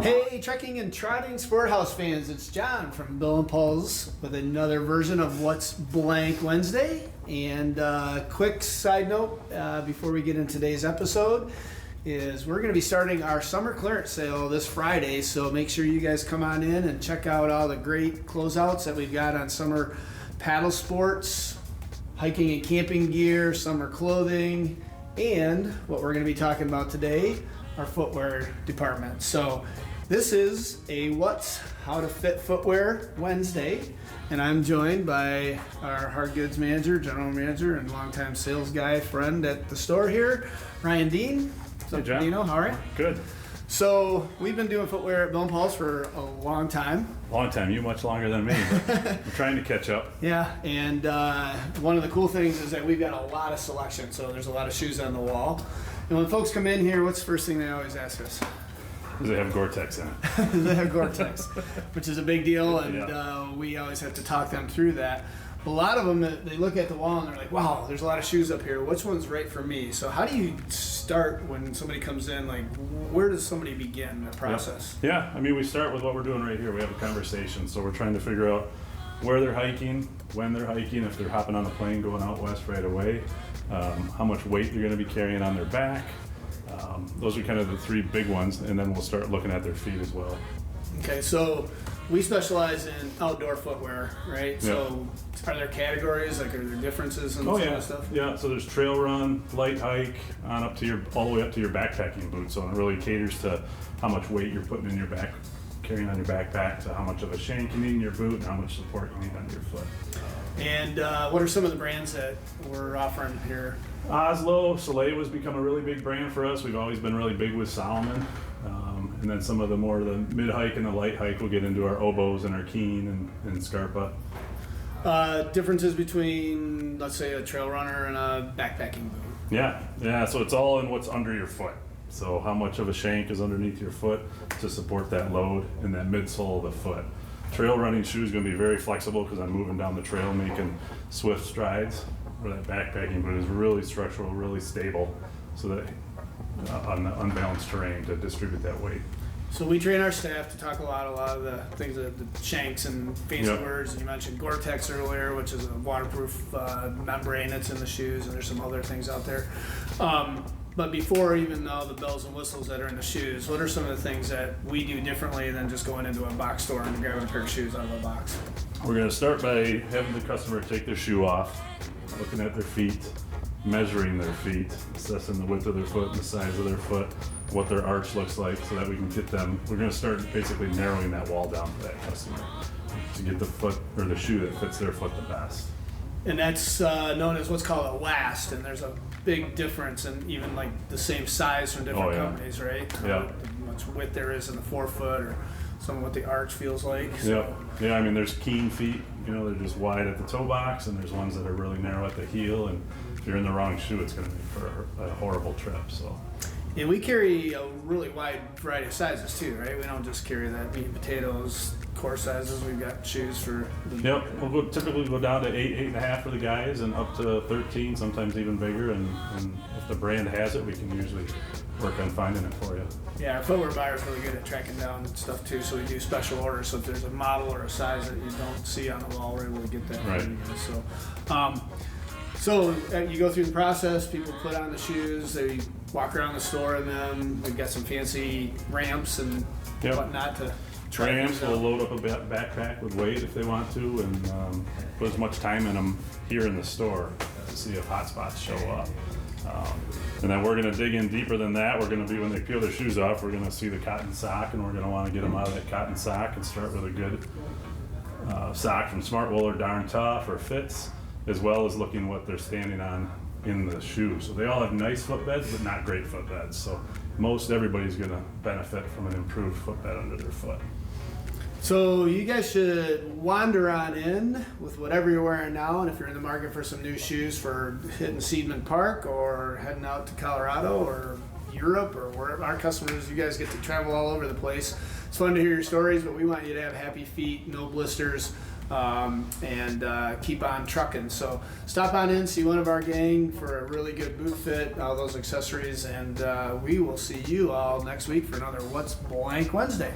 Hey, trekking and trotting sport house fans, it's John from Bill and Paul's with another version of What's Blank Wednesday. And quick side note before we get into today's episode is we're going to be starting our summer clearance sale this Friday, so make sure you guys come on in and check out all the great closeouts that we've got on summer paddle sports, hiking and camping gear, summer clothing, and what we're going to be talking about today, our footwear department. So this is a What's How to Fit Footwear Wednesday, and I'm joined by our hard goods manager, general manager, and longtime sales guy friend at the store here, Ryan Dean. What's up, John? Dino? How are you? Good. So we've been doing footwear at Bill and Paul's for a long time. Long time. You much longer than me, but I'm trying to catch up. Yeah, and one of the cool things is that we've got a lot of selection, so there's a lot of shoes on the wall. And when folks come in here, what's the first thing they always ask us? Does it have Gore-Tex in it? They have Gore-Tex, which is a big deal, and Yeah. we always have to talk them through that. A lot of them, they look at the wall and they're like, wow, there's a lot of shoes up here. Which one's right for me? So how do you start when somebody comes in? Like, where does somebody begin the process? Yeah, I mean, we start with what we're doing right here. We have a conversation. So we're trying to figure out where they're hiking, when they're hiking, if they're hopping on a plane going out west right away, how much weight they're going to be carrying on their back. Those are kind of the three big ones, and then we'll start looking at their feet as well. Okay, so we specialize in outdoor footwear, right? Yeah. So are there categories, like are there differences and some of that stuff? Yeah, so there's trail run, light hike, on up to all the way up to your backpacking boots. So it really caters to how much weight you're putting in your back, carrying on your backpack, to how much of a shank you need in your boot, and how much support you need on your foot. And what are some of the brands that we're offering here? Oslo, Soleil was become a really big brand for us. We've always been really big with Salomon. And then some of the mid-hike and the light hike, we'll get into our Obos and our Keen and Scarpa. Differences between, let's say, a trail runner and a backpacking boot. Yeah, so it's all in what's under your foot. So how much of a shank is underneath your foot to support that load in that midsole of the foot. Trail running shoe is going to be very flexible because I'm moving down the trail making swift strides, where that backpacking boot is really structural, really stable, so that on the unbalanced terrain to distribute that weight. So we train our staff to talk a lot of the things, the shanks and fancy Yep. words. You mentioned Gore-Tex earlier, which is a waterproof membrane that's in the shoes, and there's some other things out there. But before even all the bells and whistles that are in the shoes, what are some of the things that we do differently than just going into a box store and grabbing a pair of shoes out of a box? We're going to start by having the customer take their shoe off, looking at their feet, measuring their feet, assessing the width of their foot and the size of their foot, what their arch looks like, so that we can get them. We're going to start basically narrowing that wall down for that customer to get the foot or the shoe that fits their foot the best. And that's known as what's called a last, and there's a big difference in even like the same size from different companies, right? Yeah. How much width there is in the forefoot, or some of what the arch feels like. Yeah, I mean, there's Keen feet, they're just wide at the toe box, and there's ones that are really narrow at the heel, and if you're in the wrong shoe, it's going to be for a horrible trip. So. And we carry a really wide variety of sizes too, right? We don't just carry that meat and potatoes core sizes. We've got shoes for We'll typically go down to 8.5 for the guys, and up to 13, sometimes even bigger, and if the brand has it, we can usually work on finding it for you. Yeah, our footwear buyer's really good at tracking down stuff too, so we do special orders. So if there's a model or a size that you don't see on the wall, we're able to get that Right. for you guys. So you go through the process, people put on the shoes, they walk around the store in them. We've got some fancy ramps and whatnot to try Ramps things will out. load up a backpack with weight if they want to, and put as much time in them here in the store to see if hot spots show up. And then we're going to dig in deeper than that. We're going to be, when they peel their shoes off, we're going to see the cotton sock, and we're going to want to get them out of that cotton sock and start with a good sock from Smartwool or Darn Tough or Fits, as well as looking what they're standing on in the shoe. So they all have nice footbeds, but not great footbeds. So most everybody's going to benefit from an improved footbed under their foot. So you guys should wander on in with whatever you're wearing now, and if you're in the market for some new shoes for hitting Seidman Park or heading out to Colorado or Europe or wherever our customers, you guys get to travel all over the place. It's fun to hear your stories, but we want you to have happy feet, no blisters. and keep on trucking. So stop on in, see one of our gang for a really good boot fit, all those accessories, and we will see you all next week for another What's Blank Wednesday.